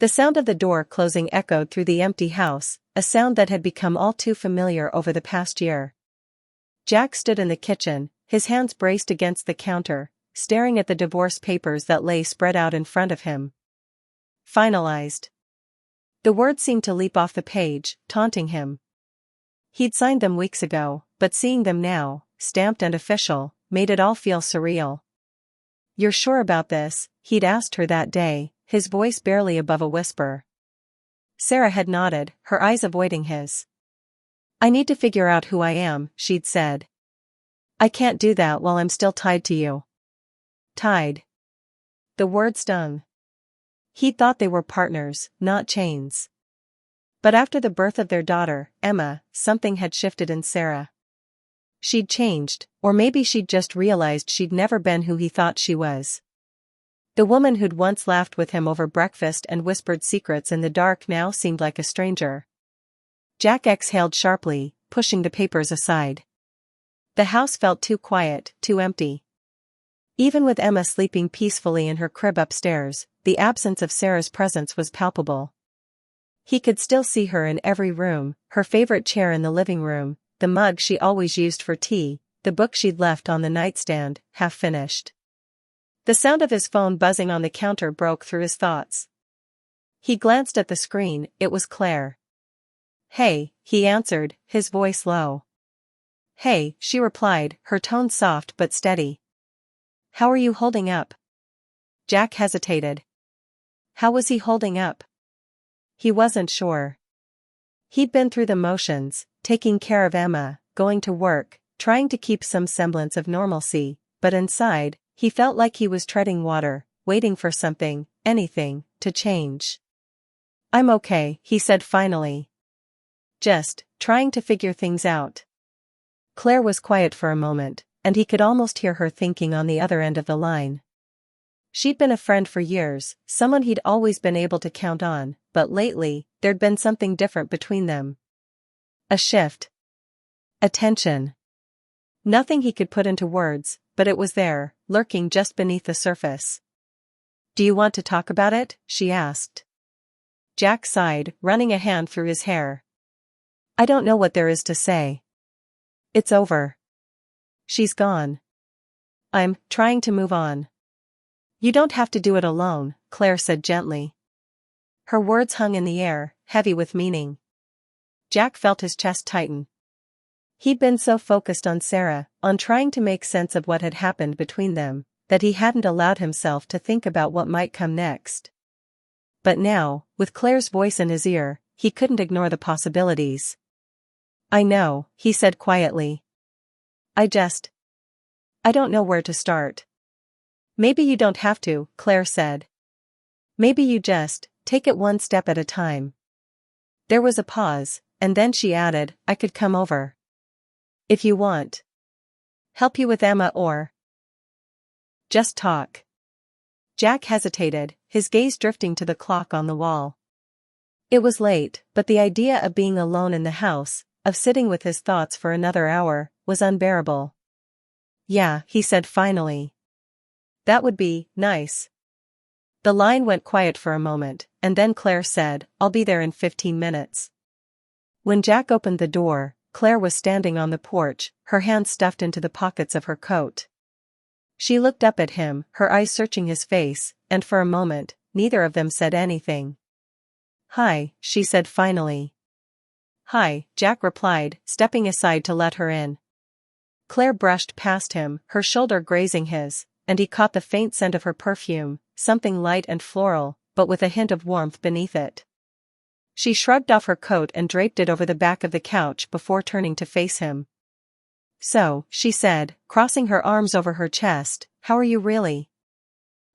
The sound of the door closing echoed through the empty house, a sound that had become all too familiar over the past year. Jack stood in the kitchen, his hands braced against the counter, staring at the divorce papers that lay spread out in front of him. Finalized. The words seemed to leap off the page, taunting him. He'd signed them weeks ago, but seeing them now, stamped and official, made it all feel surreal. "You're sure about this?" he'd asked her that day, his voice barely above a whisper. Sarah had nodded, her eyes avoiding his. "I need to figure out who I am," she'd said. "I can't do that while I'm still tied to you." Tied. The word stung. He'd thought they were partners, not chains. But after the birth of their daughter, Emma, something had shifted in Sarah. She'd changed, or maybe she'd just realized she'd never been who he thought she was. The woman who'd once laughed with him over breakfast and whispered secrets in the dark now seemed like a stranger. Jack exhaled sharply, pushing the papers aside. The house felt too quiet, too empty. Even with Emma sleeping peacefully in her crib upstairs, the absence of Sarah's presence was palpable. He could still see her in every room, her favorite chair in the living room, the mug she always used for tea, the book she'd left on the nightstand, half finished. The sound of his phone buzzing on the counter broke through his thoughts. He glanced at the screen, it was Claire. "Hey," he answered, his voice low. "Hey," she replied, her tone soft but steady. "How are you holding up?" Jack hesitated. How was he holding up? He wasn't sure. He'd been through the motions, taking care of Emma, going to work, trying to keep some semblance of normalcy, but inside, he felt like he was treading water, waiting for something, anything, to change. "I'm okay," he said finally. "Just trying to figure things out." Claire was quiet for a moment, and he could almost hear her thinking on the other end of the line. She'd been a friend for years, someone he'd always been able to count on, but lately, there'd been something different between them. A shift. A tension. Nothing he could put into words, but it was there, lurking just beneath the surface. "Do you want to talk about it?" she asked. Jack sighed, running a hand through his hair. "I don't know what there is to say. It's over. She's gone. I'm trying to move on." "You don't have to do it alone," Claire said gently. Her words hung in the air, heavy with meaning. Jack felt his chest tighten. He'd been so focused on Sarah, on trying to make sense of what had happened between them, that he hadn't allowed himself to think about what might come next. But now, with Claire's voice in his ear, he couldn't ignore the possibilities. "I know," he said quietly. I don't know where to start." "Maybe you don't have to," Claire said. "Maybe you just take it one step at a time." There was a pause, and then she added, "I could come over. If you want. Help you with Emma or just talk." Jack hesitated, his gaze drifting to the clock on the wall. It was late, but the idea of being alone in the house, of sitting with his thoughts for another hour, was unbearable. "Yeah," he said finally. "That would be nice." The line went quiet for a moment, and then Claire said, "I'll be there in 15 minutes. When Jack opened the door, Claire was standing on the porch, her hands stuffed into the pockets of her coat. She looked up at him, her eyes searching his face, and for a moment, neither of them said anything. "Hi," she said finally. "Hi," Jack replied, stepping aside to let her in. Claire brushed past him, her shoulder grazing his, and he caught the faint scent of her perfume, something light and floral, but with a hint of warmth beneath it. She shrugged off her coat and draped it over the back of the couch before turning to face him. "So," she said, crossing her arms over her chest, "how are you really?"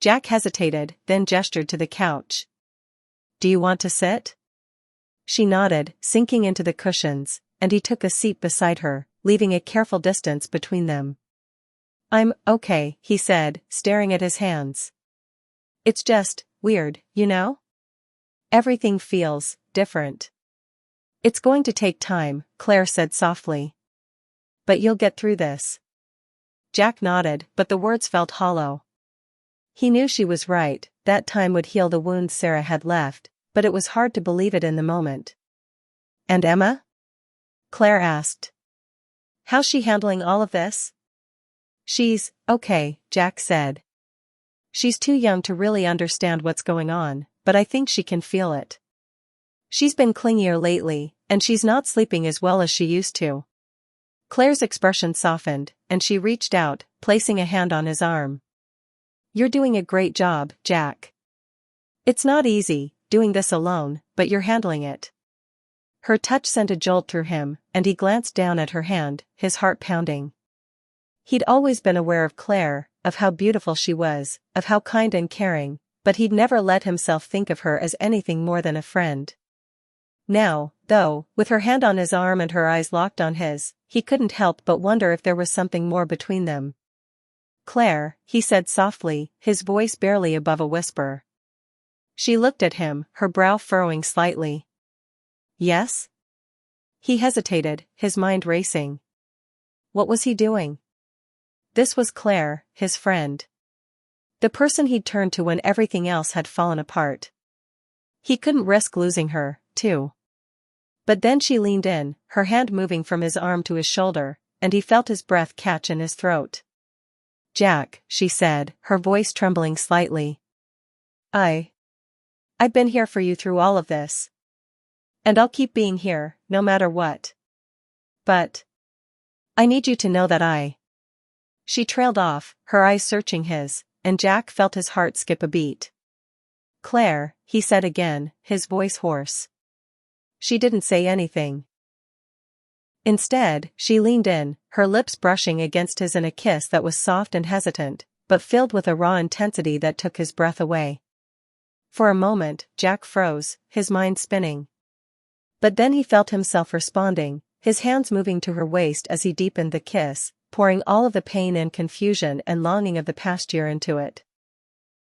Jack hesitated, then gestured to the couch. "Do you want to sit?" She nodded, sinking into the cushions, and he took a seat beside her, leaving a careful distance between them. "I'm okay," he said, staring at his hands. "It's just weird, you know? Everything feels different." "It's going to take time," Claire said softly. "But you'll get through this." Jack nodded, but the words felt hollow. He knew she was right, that time would heal the wounds Sarah had left, but it was hard to believe it in the moment. "And Emma?" Claire asked. "How's she handling all of this?" "She's okay," Jack said. "She's too young to really understand what's going on, but I think she can feel it. She's been clingier lately, and she's not sleeping as well as she used to." Claire's expression softened, and she reached out, placing a hand on his arm. "You're doing a great job, Jack. It's not easy, doing this alone, but you're handling it." Her touch sent a jolt through him, and he glanced down at her hand, his heart pounding. He'd always been aware of Claire, of how beautiful she was, of how kind and caring, but he'd never let himself think of her as anything more than a friend. Now, though, with her hand on his arm and her eyes locked on his, he couldn't help but wonder if there was something more between them. "Claire," he said softly, his voice barely above a whisper. She looked at him, her brow furrowing slightly. "Yes?" He hesitated, his mind racing. What was he doing? This was Claire, his friend. The person he'd turned to when everything else had fallen apart. He couldn't risk losing her, too. But then she leaned in, her hand moving from his arm to his shoulder, and he felt his breath catch in his throat. "Jack," she said, her voice trembling slightly. I've been here for you through all of this. And I'll keep being here, no matter what. But I need you to know that She trailed off, her eyes searching his, and Jack felt his heart skip a beat. "Claire," he said again, his voice hoarse. She didn't say anything. Instead, she leaned in, her lips brushing against his in a kiss that was soft and hesitant, but filled with a raw intensity that took his breath away. For a moment, Jack froze, his mind spinning. But then he felt himself responding, his hands moving to her waist as he deepened the kiss, pouring all of the pain and confusion and longing of the past year into it.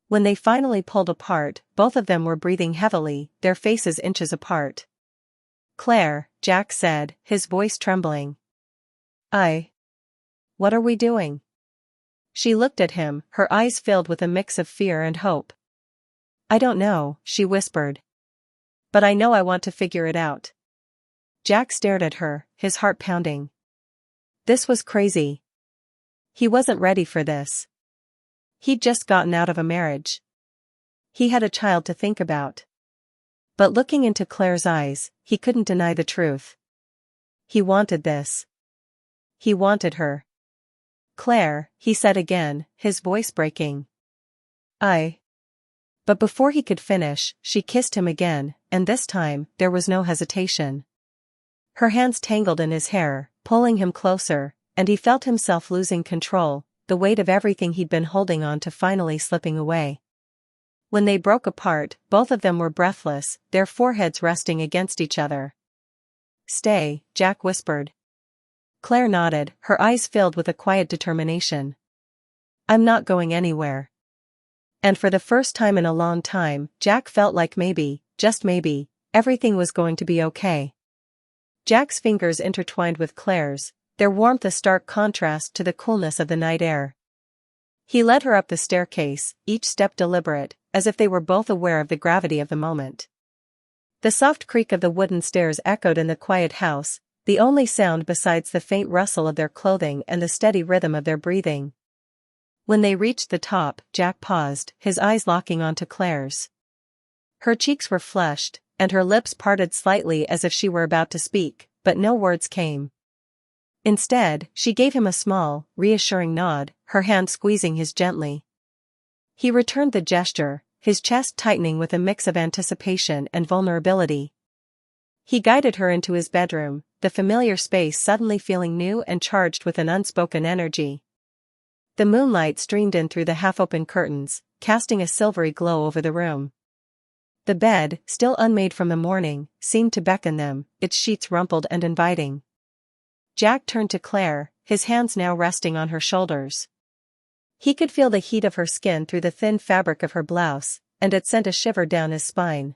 When they finally pulled apart, both of them were breathing heavily, their faces inches apart. "Claire," Jack said, his voice trembling. What are we doing?" She looked at him, her eyes filled with a mix of fear and hope. "I don't know," she whispered. "But I know I want to figure it out." Jack stared at her, his heart pounding. This was crazy. He wasn't ready for this. He'd just gotten out of a marriage. He had a child to think about. But looking into Claire's eyes, he couldn't deny the truth. He wanted this. He wanted her. "Claire," he said again, his voice breaking. But before he could finish, she kissed him again, and this time, there was no hesitation. Her hands tangled in his hair, pulling him closer, and he felt himself losing control, the weight of everything he'd been holding on to finally slipping away. When they broke apart, both of them were breathless, their foreheads resting against each other. "Stay," Jack whispered. Claire nodded, her eyes filled with a quiet determination. "I'm not going anywhere." And for the first time in a long time, Jack felt like maybe, just maybe, everything was going to be okay. Jack's fingers intertwined with Claire's, their warmth a stark contrast to the coolness of the night air. He led her up the staircase, each step deliberate, as if they were both aware of the gravity of the moment. The soft creak of the wooden stairs echoed in the quiet house, the only sound besides the faint rustle of their clothing and the steady rhythm of their breathing. When they reached the top, Jack paused, his eyes locking onto Claire's. Her cheeks were flushed, and her lips parted slightly as if she were about to speak, but no words came. Instead, she gave him a small, reassuring nod, her hand squeezing his gently. He returned the gesture, his chest tightening with a mix of anticipation and vulnerability. He guided her into his bedroom, the familiar space suddenly feeling new and charged with an unspoken energy. The moonlight streamed in through the half-open curtains, casting a silvery glow over the room. The bed, still unmade from the morning, seemed to beckon them, its sheets rumpled and inviting. Jack turned to Claire, his hands now resting on her shoulders. He could feel the heat of her skin through the thin fabric of her blouse, and it sent a shiver down his spine.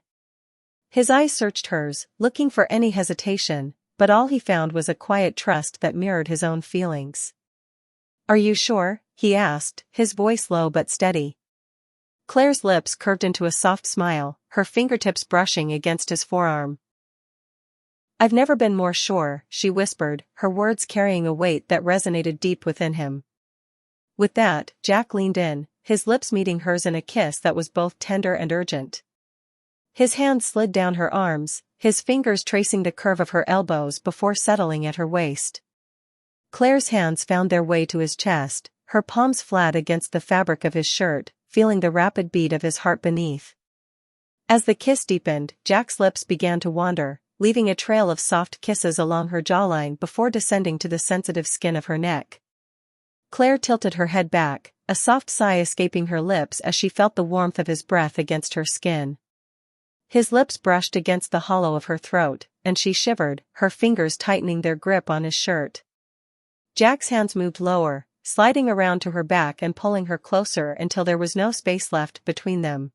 His eyes searched hers, looking for any hesitation, but all he found was a quiet trust that mirrored his own feelings. "Are you sure?" he asked, his voice low but steady. Claire's lips curved into a soft smile, her fingertips brushing against his forearm. "I've never been more sure," she whispered, her words carrying a weight that resonated deep within him. With that, Jack leaned in, his lips meeting hers in a kiss that was both tender and urgent. His hand slid down her arms, his fingers tracing the curve of her elbows before settling at her waist. Claire's hands found their way to his chest, her palms flat against the fabric of his shirt, feeling the rapid beat of his heart beneath. As the kiss deepened, Jack's lips began to wander, leaving a trail of soft kisses along her jawline before descending to the sensitive skin of her neck. Claire tilted her head back, a soft sigh escaping her lips as she felt the warmth of his breath against her skin. His lips brushed against the hollow of her throat, and she shivered, her fingers tightening their grip on his shirt. Jack's hands moved lower, sliding around to her back and pulling her closer until there was no space left between them.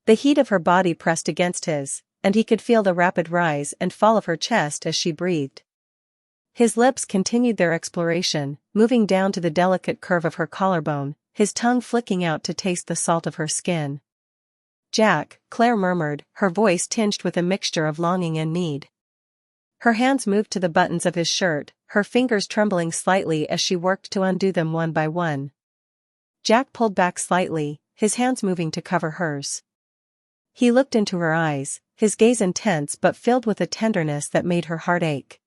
The heat of her body pressed against his, and he could feel the rapid rise and fall of her chest as she breathed. His lips continued their exploration, moving down to the delicate curve of her collarbone, his tongue flicking out to taste the salt of her skin. "Jack," Claire murmured, her voice tinged with a mixture of longing and need. Her hands moved to the buttons of his shirt, her fingers trembling slightly as she worked to undo them one by one. Jack pulled back slightly, his hands moving to cover hers. He looked into her eyes, his gaze intense but filled with a tenderness that made her heart ache.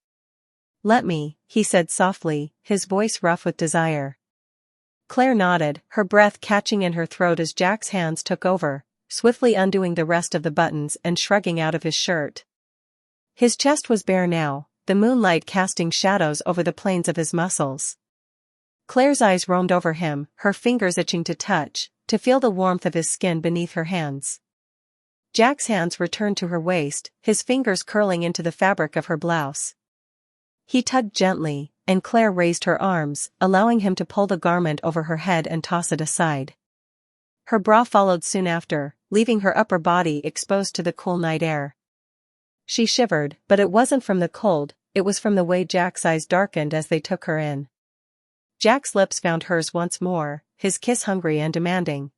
"Let me," he said softly, his voice rough with desire. Claire nodded, her breath catching in her throat as Jack's hands took over, swiftly undoing the rest of the buttons and shrugging out of his shirt. His chest was bare now, the moonlight casting shadows over the planes of his muscles. Claire's eyes roamed over him, her fingers itching to touch, to feel the warmth of his skin beneath her hands. Jack's hands returned to her waist, his fingers curling into the fabric of her blouse. He tugged gently, and Claire raised her arms, allowing him to pull the garment over her head and toss it aside. Her bra followed soon after, leaving her upper body exposed to the cool night air. She shivered, but it wasn't from the cold, it was from the way Jack's eyes darkened as they took her in. Jack's lips found hers once more, his kiss hungry and demanding.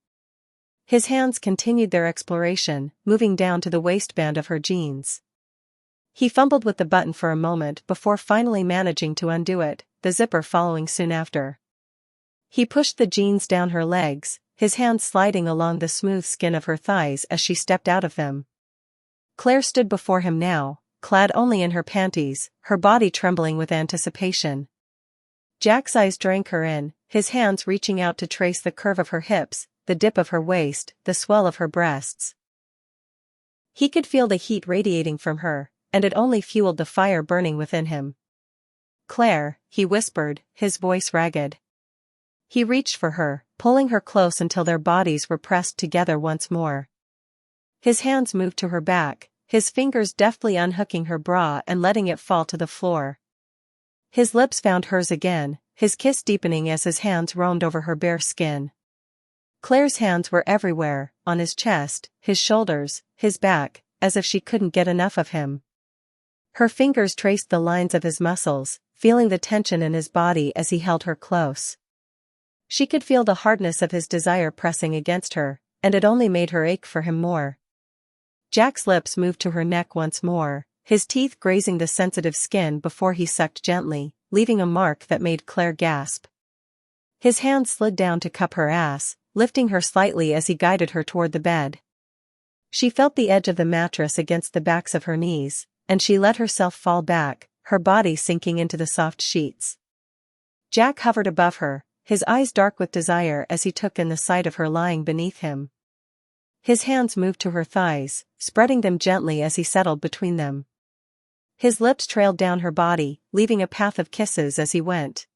His hands continued their exploration, moving down to the waistband of her jeans. He fumbled with the button for a moment before finally managing to undo it, the zipper following soon after. He pushed the jeans down her legs, his hands sliding along the smooth skin of her thighs as she stepped out of them. Claire stood before him now, clad only in her panties, her body trembling with anticipation. Jack's eyes drank her in, his hands reaching out to trace the curve of her hips, the dip of her waist, the swell of her breasts. He could feel the heat radiating from her, and it only fueled the fire burning within him. "Claire," he whispered, his voice ragged. He reached for her, pulling her close until their bodies were pressed together once more. His hands moved to her back, his fingers deftly unhooking her bra and letting it fall to the floor. His lips found hers again, his kiss deepening as his hands roamed over her bare skin. Claire's hands were everywhere, on his chest, his shoulders, his back, as if she couldn't get enough of him. Her fingers traced the lines of his muscles, feeling the tension in his body as he held her close. She could feel the hardness of his desire pressing against her, and it only made her ache for him more. Jack's lips moved to her neck once more, his teeth grazing the sensitive skin before he sucked gently, leaving a mark that made Claire gasp. His hand slid down to cup her ass, lifting her slightly as he guided her toward the bed. She felt the edge of the mattress against the backs of her knees, and she let herself fall back, her body sinking into the soft sheets. Jack hovered above her, his eyes dark with desire as he took in the sight of her lying beneath him. His hands moved to her thighs, spreading them gently as he settled between them. His lips trailed down her body, leaving a path of kisses as he went.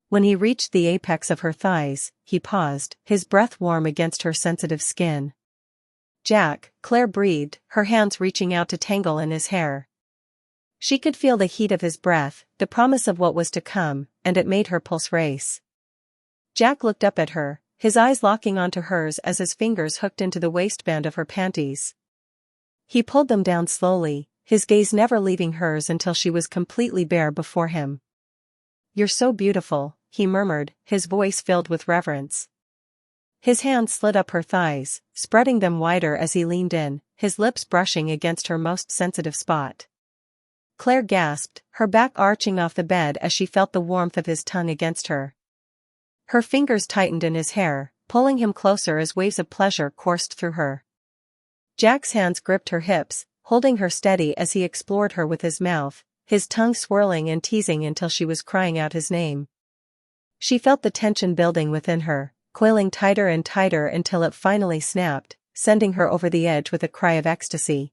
When he reached the apex of her thighs, he paused, his breath warm against her sensitive skin. "Jack," Claire breathed, her hands reaching out to tangle in his hair. She could feel the heat of his breath, the promise of what was to come, and it made her pulse race. Jack looked up at her, his eyes locking onto hers as his fingers hooked into the waistband of her panties. He pulled them down slowly, his gaze never leaving hers until she was completely bare before him. "You're so beautiful," he murmured, his voice filled with reverence. His hand slid up her thighs, spreading them wider as he leaned in, his lips brushing against her most sensitive spot. Claire gasped, her back arching off the bed as she felt the warmth of his tongue against her. Her fingers tightened in his hair, pulling him closer as waves of pleasure coursed through her. Jack's hands gripped her hips, holding her steady as he explored her with his mouth, his tongue swirling and teasing until she was crying out his name. She felt the tension building within her, coiling tighter and tighter until it finally snapped, sending her over the edge with a cry of ecstasy.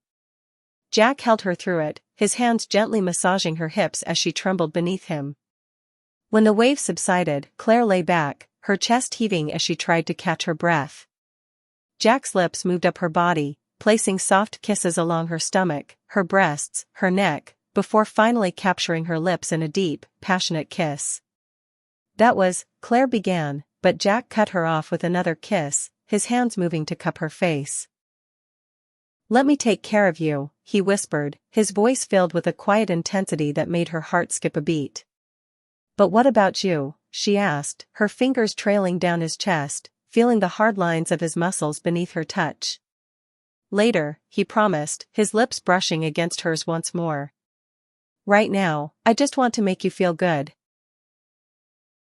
Jack held her through it, his hands gently massaging her hips as she trembled beneath him. When the waves subsided, Claire lay back, her chest heaving as she tried to catch her breath. Jack's lips moved up her body, placing soft kisses along her stomach, her breasts, her neck, before finally capturing her lips in a deep, passionate kiss. Claire began, but Jack cut her off with another kiss, his hands moving to cup her face. "Let me take care of you," he whispered, his voice filled with a quiet intensity that made her heart skip a beat. "But what about you?" she asked, her fingers trailing down his chest, feeling the hard lines of his muscles beneath her touch. "Later," he promised, his lips brushing against hers once more. "Right now, I just want to make you feel good,"